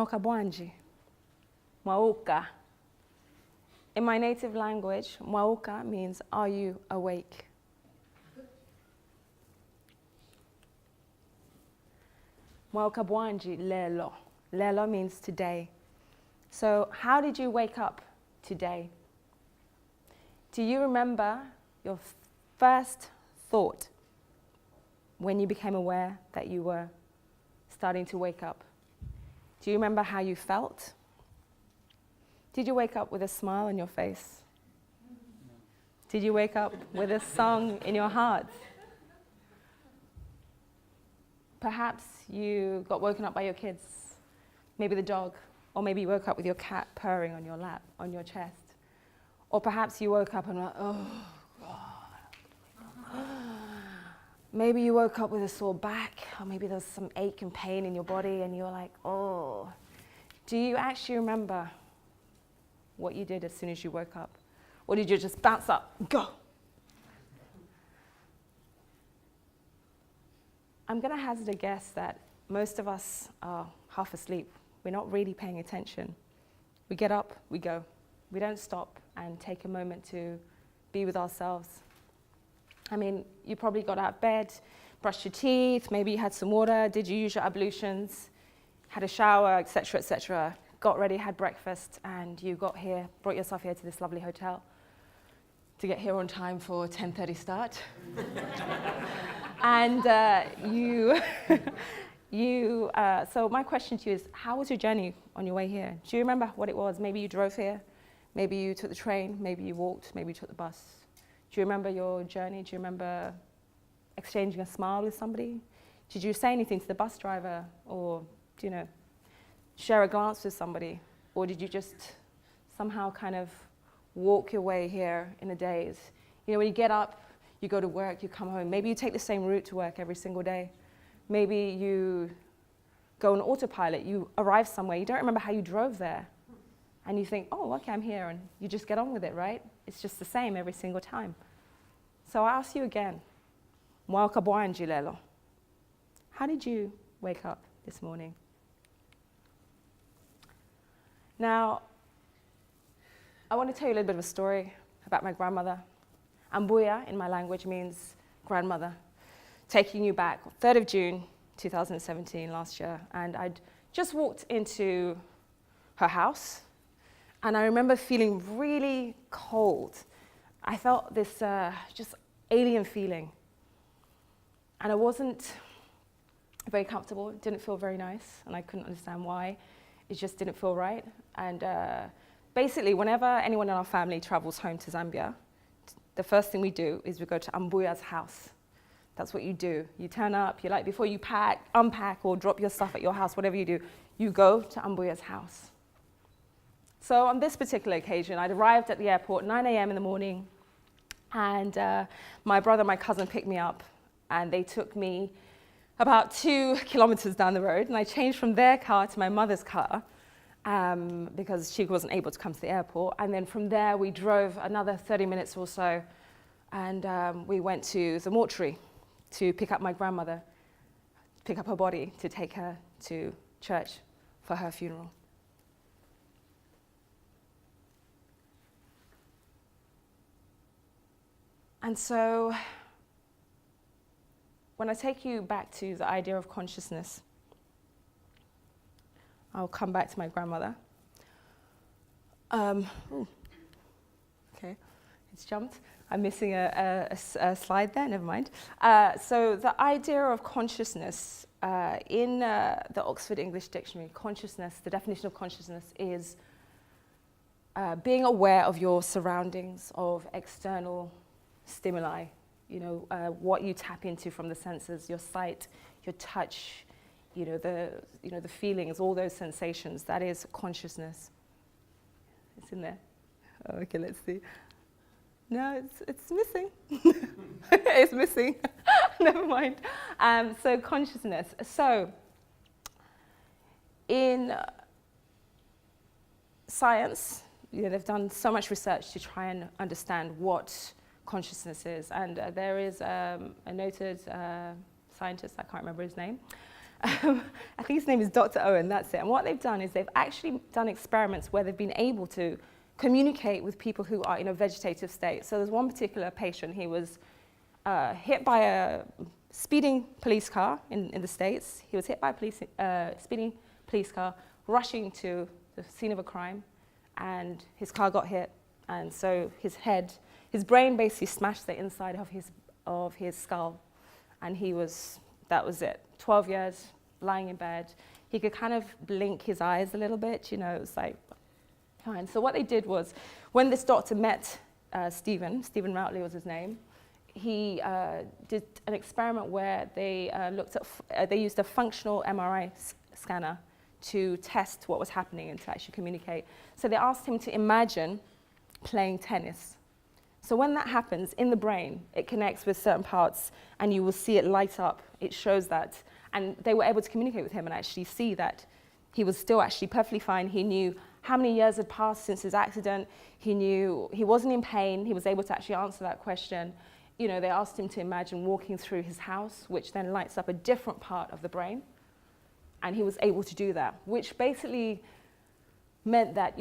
Mwauka bwanji. Mwauka. In my native language, Mwauka means, are you awake? Mwauka bwanji lelo. Lelo means today. So how did you wake up today? Do you remember your first thought when you became aware that you were starting to wake up? Do you remember how you felt? Did you wake up with a smile on your face? Did you wake up with a song in your heart? Perhaps you got woken up by your kids, maybe the dog, or maybe you woke up with your cat purring on your lap, on your chest. Or perhaps you woke up and were like, oh, God. Maybe you woke up with a sore back, or maybe there was some ache and pain in your body and you were like, oh. Do you actually remember what you did as soon as you woke up? Or did you just bounce up, go? I'm going to hazard a guess that most of us are half asleep. We're not really paying attention. We get up, we go. We don't stop and take a moment to be with ourselves. I mean, you probably got out of bed, brushed your teeth, maybe you had some water, did you use your ablutions, had a shower, etc., got ready, had breakfast, and you got here, brought yourself here to this lovely hotel to get here on time for 10:30 start. And so my question to you is, how was your journey on your way here? Do you remember what it was? Maybe you drove here, maybe you took the train, maybe you walked, maybe you took the bus. Do you remember your journey? Do you remember exchanging a smile with somebody? Did you say anything to the bus driver, or, you know, share a glance with somebody? Or did you just somehow kind of walk your way here in a daze? You know, when you get up, you go to work, you come home. Maybe you take the same route to work every single day. Maybe you go on autopilot, you arrive somewhere, you don't remember how you drove there. And you think, oh, okay, I'm here, and you just get on with it, right? It's just the same every single time. So I ask you again, Mwauka bwanji lelo. How did you wake up this morning? Now, I want to tell you a little bit of a story about my grandmother. Ambuya, in my language, means grandmother. Taking you back, 3rd of June, 2017, last year, and I'd just walked into her house, and I remember feeling really cold. I felt this just alien feeling, and I wasn't very comfortable. It didn't feel very nice, and I couldn't understand why. It just didn't feel right. And basically, whenever anyone in our family travels home to Zambia, the first thing we do is we go to Ambuya's house. That's what you do. You turn up, you like, before you pack, unpack, or drop your stuff at your house, whatever you do, you go to Ambuya's house. So on this particular occasion, I'd arrived at the airport 9 a.m. in the morning, and my brother and my cousin picked me up, and they took me about 2 kilometers down the road, and I changed from their car to my mother's car because she wasn't able to come to the airport. And then from there, we drove another 30 minutes or so, and we went to the mortuary to pick up my grandmother, pick up her body to take her to church for her funeral. And so, when I take you back to the idea of consciousness, I'll come back to my grandmother. Okay, it's jumped. I'm missing a slide there, never mind. So the idea of consciousness, in the Oxford English Dictionary, consciousness, the definition of consciousness is being aware of your surroundings, of external stimuli, you know, what you tap into from the senses, your sight, your touch, the feelings, all those sensations. That is consciousness. It's in there. Oh, okay, let's see. No, it's missing. It's missing. Never mind. So consciousness. So in science, they've done so much research to try and understand what consciousness is. And there is a noted scientist, I can't remember his name, I think his name is Dr. Owen, that's it. And what they've done is they've actually done experiments where they've been able to communicate with people who are in a vegetative state. So there's one particular patient, he was hit by a speeding police car in the States. He was hit by a speeding police car, rushing to the scene of a crime, and his car got hit. And so his brain basically smashed the inside of his skull. And that was it. 12 years, lying in bed. He could kind of blink his eyes a little bit, it was like, fine. So what they did was, when this doctor met Stephen Routley was his name, he did an experiment where they they used a functional MRI scanner to test what was happening and to actually communicate. So they asked him to imagine playing tennis. So when that happens in the brain, it connects with certain parts and you will see it light up. It shows that. And they were able to communicate with him and actually see that he was still actually perfectly fine. He knew how many years had passed since his accident. He knew he wasn't in pain. He was able to actually answer that question. They asked him to imagine walking through his house, which then lights up a different part of the brain. And he was able to do that, which basically meant that,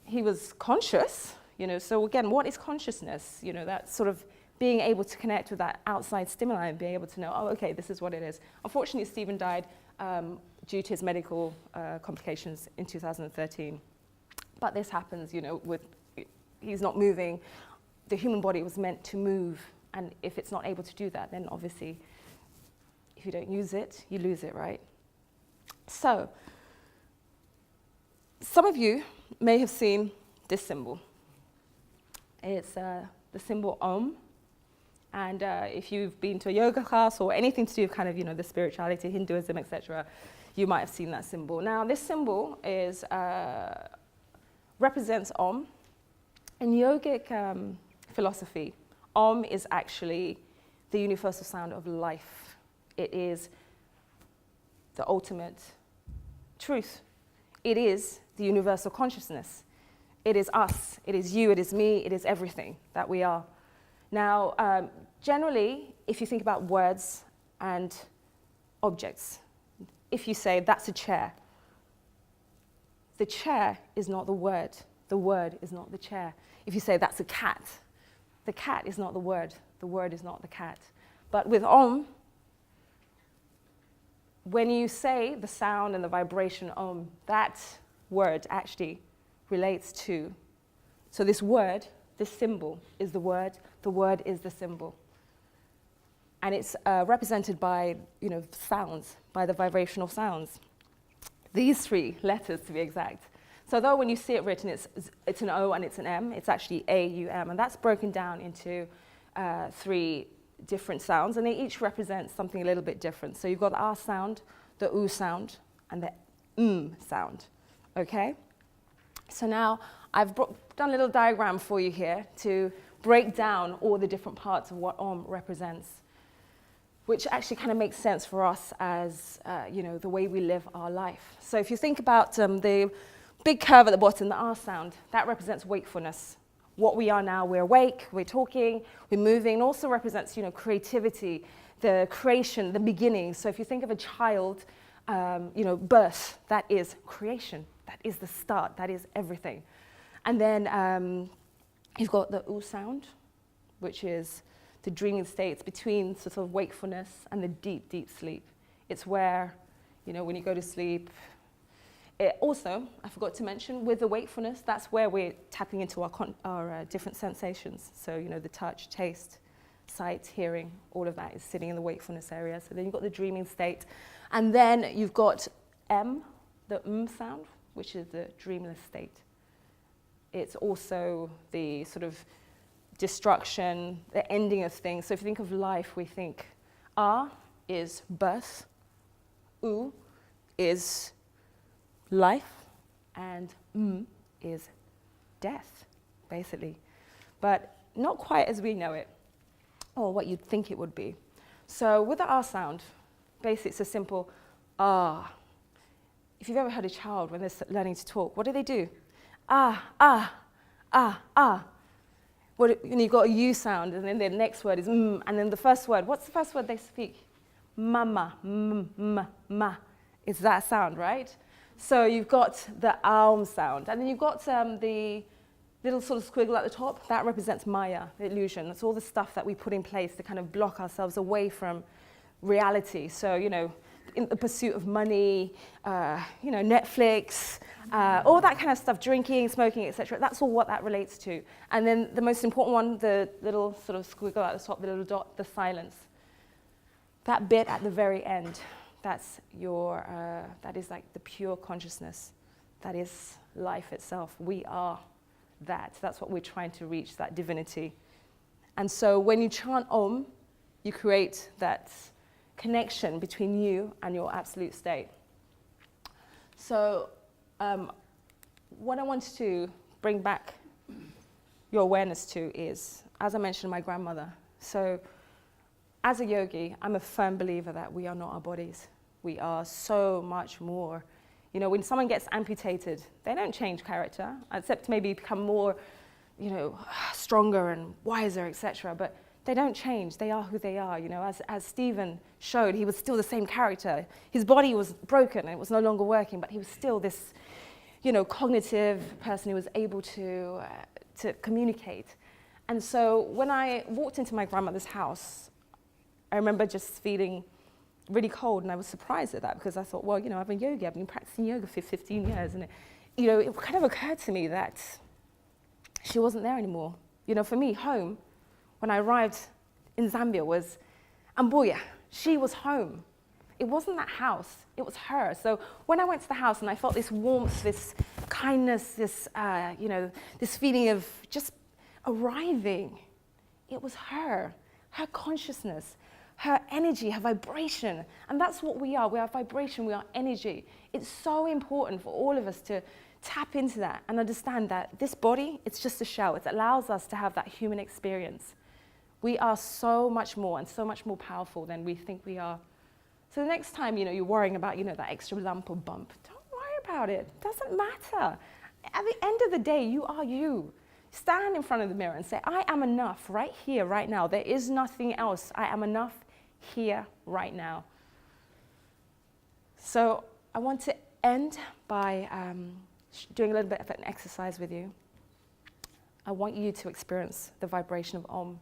he was conscious. So again, what is consciousness? That sort of being able to connect with that outside stimuli and being able to know, oh, okay, this is what it is. Unfortunately, Stephen died due to his medical complications in 2013. But this happens, he's not moving. The human body was meant to move. And if it's not able to do that, then obviously, if you don't use it, you lose it, right? So, some of you may have seen this symbol. It's the symbol Om. And if you've been to a yoga class or anything to do with kind of, the spirituality, Hinduism, etc., you might have seen that symbol. Now, this symbol represents Om. In yogic philosophy, Om is actually the universal sound of life. It is the ultimate truth. It is the universal consciousness. It is us, it is you, it is me, it is everything that we are. Now, generally, if you think about words and objects, if you say, that's a chair, the chair is not the word is not the chair. If you say, that's a cat, the cat is not the word is not the cat. But with Om, when you say the sound and the vibration Om, that word actually relates to, so this word, this symbol is the word is the symbol. And it's represented by, sounds, by the vibrational sounds. These 3 letters, to be exact. So though when you see it written, it's an O and it's an M, it's actually A-U-M, and that's broken down into 3 different sounds, and they each represent something a little bit different. So you've got the R sound, the U sound, and the sound, okay? So now I've done a little diagram for you here to break down all the different parts of what Om represents, which actually kind of makes sense for us as, the way we live our life. So if you think about the big curve at the bottom, the R sound, that represents wakefulness. What we are now, we're awake, we're talking, we're moving. It also represents, creativity, the creation, the beginning. So if you think of a child, birth, that is creation. That is the start, that is everything. And then you've got the U sound, which is the dreaming states between sort of wakefulness and the deep, deep sleep. It's where, when you go to sleep. It also, I forgot to mention, with the wakefulness, that's where we're tapping into our different sensations. So, the touch, taste, sight, hearing, all of that is sitting in the wakefulness area. So then you've got the dreaming state. And then you've got M, the sound, which is the dreamless state. It's also the sort of destruction, the ending of things. So if you think of life, we think R is birth, U is life, and is death, basically. But not quite as we know it, or what you'd think it would be. So with the R sound, basically it's a simple ah. If you've ever heard a child when they're learning to talk, what do? Ah, ah, ah, ah. You've got a U sound, and then the next word is and then the first word. What's the first word they speak? mama, ma. It's that sound, right? So you've got the aum sound, and then you've got the little sort of squiggle at the top. That represents Maya, the illusion. That's all the stuff that we put in place to kind of block ourselves away from reality. So, you know, in the pursuit of money, you know, Netflix, all that kind of stuff, drinking, smoking, etc. That's all what that relates to. And then the most important one, the little sort of squiggle at the top, the little dot, the silence. That bit at the very end, that's your, that is like the pure consciousness. That is life itself. We are that. That's what we're trying to reach, that divinity. And so when you chant Om, you create that connection between you and your absolute state. So what I want to bring back your awareness to is, as I mentioned, my grandmother. So as a yogi, I'm a firm believer that we are not our bodies. We are so much more. You know, when someone gets amputated, they don't change character, except maybe become more, you know, stronger and wiser, etc. But they don't change. They are who they are. You know, as Stephen showed, he was still the same character. His body was broken and it was no longer working, but he was still this, you know, cognitive person who was able to communicate. And so when I walked into my grandmother's house, I remember just feeling really cold, and I was surprised at that because I thought, well, you know, I've been yogi, I've been practicing yoga for 15 years, and you know, it kind of occurred to me that she wasn't there anymore. You know, for me, home, when I arrived in Zambia, was Mbuya. She was home. It wasn't that house, it was her. So when I went to the house and I felt this warmth, this kindness, this, you know, this feeling of just arriving, it was her consciousness, her energy, her vibration. And that's what we are. We are vibration, we are energy. It's so important for all of us to tap into that and understand that this body, it's just a shell. It allows us to have that human experience. We are so much more and so much more powerful than we think we are. So the next time, you know, you're worrying about, you know, that extra lump or bump, don't worry about it. It doesn't matter. At the end of the day, you are you. Stand in front of the mirror and say, I am enough right here, right now. There is nothing else. I am enough here, right now. So I want to end by doing a little bit of an exercise with you. I want you to experience the vibration of Om.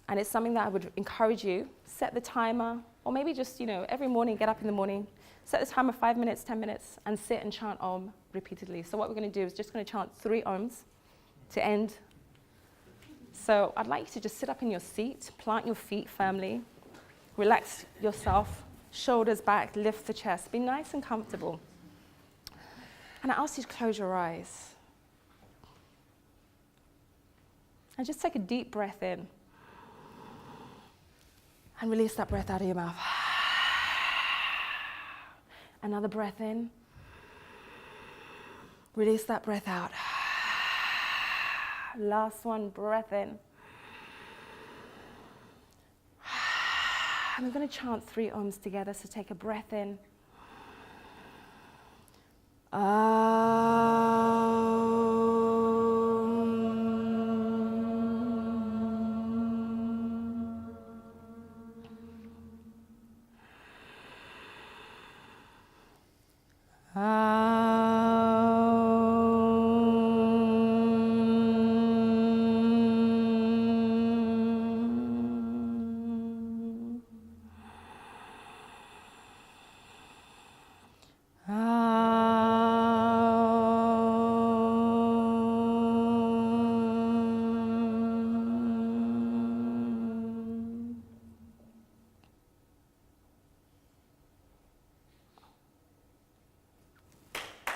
And it's something that I would encourage you, set the timer, or maybe just, you know, every morning, get up in the morning, set the timer 5 minutes, 10 minutes, and sit and chant Om repeatedly. So what we're going to do is just going to chant 3 Oms to end. So I'd like you to just sit up in your seat, plant your feet firmly, relax yourself, shoulders back, lift the chest, be nice and comfortable. And I ask you to close your eyes. And just take a deep breath in. And release that breath out of your mouth. Another breath in. Release that breath out. Last one, breath in. And we're going to chant 3 Oms together, so take a breath in.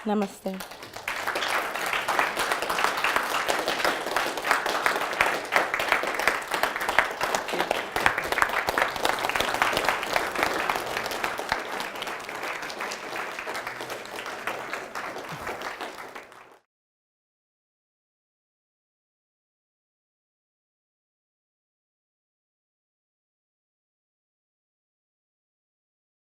Namaste.